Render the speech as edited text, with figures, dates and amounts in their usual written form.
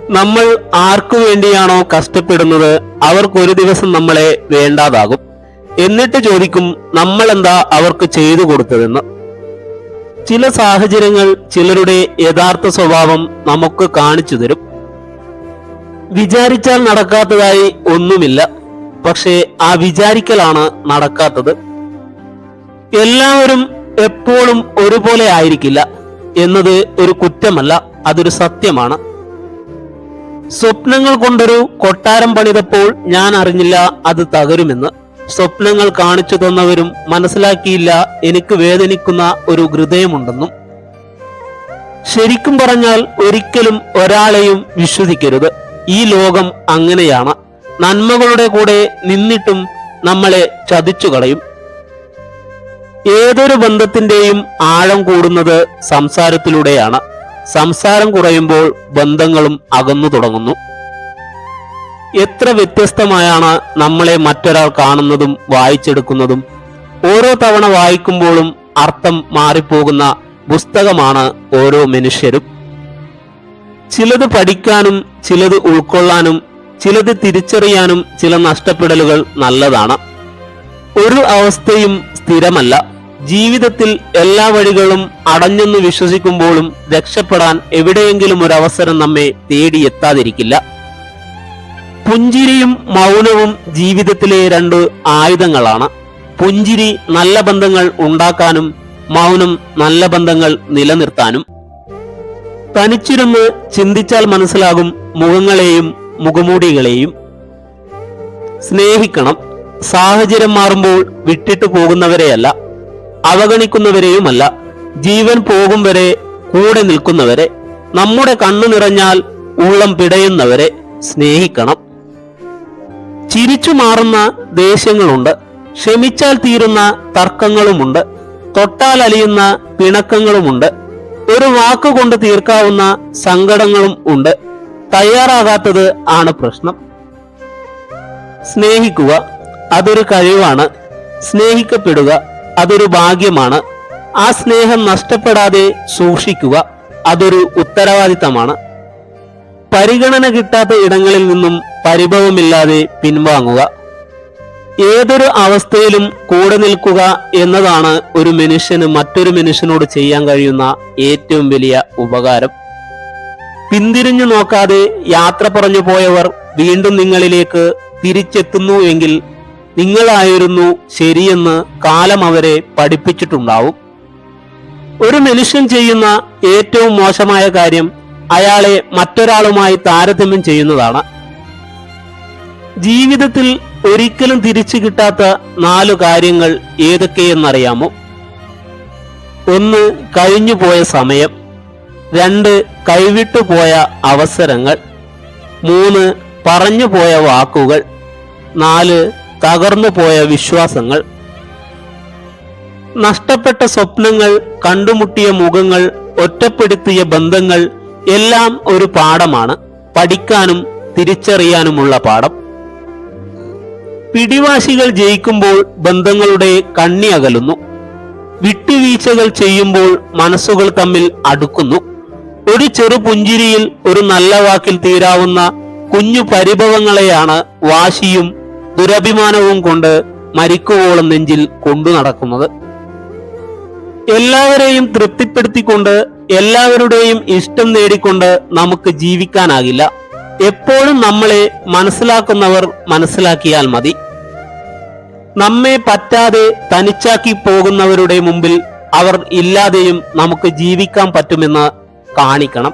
നമ്മൾ ആർക്കു വേണ്ടിയാണോ കഷ്ടപ്പെടുന്നത് അവർക്കൊരു ദിവസം നമ്മളെ വേണ്ടാതാകും. എന്നിട്ട് ചോദിക്കും നമ്മൾ എന്താ അവർക്ക് ചെയ്തു കൊടുത്തതെന്ന്. ചില സാഹചര്യങ്ങൾ ചിലരുടെ യഥാർത്ഥ സ്വഭാവം നമുക്ക് കാണിച്ചു തരും. വിചാരിച്ചാൽ നടക്കാത്തതായി ഒന്നുമില്ല, പക്ഷേ ആ വിചാരിക്കലാണ് നടക്കാത്തത്. എല്ലാവരും എപ്പോഴും ഒരുപോലെ ആയിരിക്കില്ല എന്നത് ഒരു കുറ്റമല്ല, അതൊരു സത്യമാണ്. സ്വപ്നങ്ങൾ കൊണ്ടൊരു കൊട്ടാരം പണിതപ്പോൾ ഞാൻ അറിഞ്ഞില്ല അത് തകരുമെന്ന്. സ്വപ്നങ്ങൾ കാണിച്ചു തന്നവരും മനസ്സിലാക്കിയില്ല എനിക്ക് വേദനിക്കുന്ന ഒരു ഹൃദയമുണ്ടെന്നും. ശരിക്കും പറഞ്ഞാൽ ഒരിക്കലും ഒരാളെയും വിശ്വസിക്കരുത്. ഈ ലോകം അങ്ങനെയാണ്. നന്മകളുടെ കൂടെ നിന്നിട്ടും നമ്മളെ ചതിച്ചു കളയും. ഏതൊരു ബന്ധത്തിന്റെയും ആഴം കൂടുന്നത് സംസാരത്തിലൂടെയാണ്. സംസാരം കുറയുമ്പോൾ ബന്ധങ്ങളും അകന്നു തുടങ്ങുന്നു. എത്ര വ്യത്യസ്തമായാണ് നമ്മളെ മറ്റൊരാൾ കാണുന്നതും വായിച്ചെടുക്കുന്നതും. ഓരോ തവണ വായിക്കുമ്പോഴും അർത്ഥം മാറിപ്പോകുന്ന പുസ്തകമാണ് ഓരോ മനുഷ്യരും. ചിലത് പഠിക്കാനും ചിലത് ഉൾക്കൊള്ളാനും ചിലത് തിരിച്ചറിയാനും ചില നഷ്ടപ്പെടലുകൾ നല്ലതാണ്. ഒരു അവസ്ഥയും സ്ഥിരമല്ല. ജീവിതത്തിൽ എല്ലാ വഴികളും അടഞ്ഞെന്ന് വിശ്വസിക്കുമ്പോഴും രക്ഷപ്പെടാൻ എവിടെയെങ്കിലും ഒരു അവസരം നമ്മെ തേടിയെത്താതിരിക്കില്ല. പുഞ്ചിരിയും മൗനവും ജീവിതത്തിലെ രണ്ട് ആയുധങ്ങളാണ്. പുഞ്ചിരി നല്ല ബന്ധങ്ങൾ ഉണ്ടാക്കാനും മൗനം നല്ല ബന്ധങ്ങൾ നിലനിർത്താനും. തനിച്ചിരുന്ന് ചിന്തിച്ചാൽ മനസ്സിലാകും മുഖങ്ങളെയും മുഖമൂടികളെയും. സ്നേഹിക്കണം. സാഹചര്യം മാറുമ്പോൾ വിട്ടിട്ടു പോകുന്നവരെയല്ല, അവഗണിക്കുന്നവരെയുമല്ല, ജീവൻ പോകും വരെ കൂടെ നിൽക്കുന്നവരെ, നമ്മുടെ കണ്ണു നിറഞ്ഞാൽ ഉള്ളം പിടയുന്നവരെ സ്നേഹിക്കണം. ചിരിച്ചു മാറുന്ന ദേഷ്യങ്ങളുണ്ട്, ക്ഷമിച്ചാൽ തീരുന്ന തർക്കങ്ങളുമുണ്ട്, തൊട്ടാൽ അലിയുന്ന പിണക്കങ്ങളുമുണ്ട്, ഒരു വാക്കുകൊണ്ട് തീർക്കാവുന്ന സങ്കടങ്ങളും ഉണ്ട്. തയ്യാറാകാത്തത് ആണ് പ്രശ്നം. സ്നേഹിക്കുക അതൊരു കഴിവാണ്. സ്നേഹിക്കപ്പെടുക അതൊരു ഭാഗ്യമാണ്. ആ സ്നേഹം നഷ്ടപ്പെടാതെ സൂക്ഷിക്കുക അതൊരു ഉത്തരവാദിത്തമാണ്. പരിഗണന കിട്ടാത്ത ഇടങ്ങളിൽ നിന്നും പരിഭവമില്ലാതെ പിൻവാങ്ങുക. ഏതൊരു അവസ്ഥയിലും കൂടെ നിൽക്കുക എന്നതാണ് ഒരു മനുഷ്യന് മറ്റൊരു മനുഷ്യനോട് ചെയ്യാൻ കഴിയുന്ന ഏറ്റവും വലിയ ഉപകാരം. പിന്തിരിഞ്ഞു നോക്കാതെ യാത്ര പറഞ്ഞു പോയവർ വീണ്ടും നിങ്ങളിലേക്ക് തിരിച്ചെത്തുന്നു എങ്കിൽ നിങ്ങളായിരുന്നു ശരിയെന്ന് കാലം അവരെ പഠിപ്പിച്ചിട്ടുണ്ടാവും. ഒരു മനുഷ്യൻ ചെയ്യുന്ന ഏറ്റവും മോശമായ കാര്യം അയാളെ മറ്റൊരാളുമായി താരതമ്യം ചെയ്യുന്നതാണ്. ജീവിതത്തിൽ ഒരിക്കലും തിരിച്ചു കിട്ടാത്ത 4 കാര്യങ്ങൾ ഏതൊക്കെയെന്നറിയാമോ? 1. കഴിഞ്ഞുപോയ സമയം. 2. കൈവിട്ടുപോയ അവസരങ്ങൾ. 3. പറഞ്ഞുപോയ വാക്കുകൾ. 4. തകർന്നുപോയ വിശ്വാസങ്ങൾ. നഷ്ടപ്പെട്ട സ്വപ്നങ്ങൾ, കണ്ടുമുട്ടിയ മുഖങ്ങൾ, ഒറ്റപ്പെടുത്തിയ ബന്ധങ്ങൾ എല്ലാം ഒരു പാഠമാണ്. പഠിക്കാനും തിരിച്ചറിയാനുമുള്ള പാഠം. പിടിവാശികൾ ജയിക്കുമ്പോൾ ബന്ധങ്ങളുടെ കണ്ണി അകലുന്നു. വിട്ടുവീഴ്ചകൾ ചെയ്യുമ്പോൾ മനസ്സുകൾ തമ്മിൽ അടുക്കുന്നു. ഒരു ചെറു പുഞ്ചിരിയിൽ, ഒരു നല്ല വാക്കിൽ തീരാവുന്ന കുഞ്ഞു പരിഭവങ്ങളെയാണ് വാശിയും ദുരഭിമാനവും കൊണ്ട് മരിക്കുവോളം നെഞ്ചിൽ കൊണ്ടു നടക്കുന്നത്. എല്ലാവരെയും തൃപ്തിപ്പെടുത്തിക്കൊണ്ട്, എല്ലാവരുടെയും ഇഷ്ടം നേടിക്കൊണ്ട് നമുക്ക് ജീവിക്കാനാകില്ല. എപ്പോഴും നമ്മളെ മനസ്സിലാക്കുന്നവർ മനസ്സിലാക്കിയാൽ മതി. നമ്മെ പറ്റാതെ തനിച്ചാക്കി പോകുന്നവരുടെ മുമ്പിൽ അവർ ഇല്ലാതെയും നമുക്ക് ജീവിക്കാൻ പറ്റുമെന്ന് കാണിക്കണം.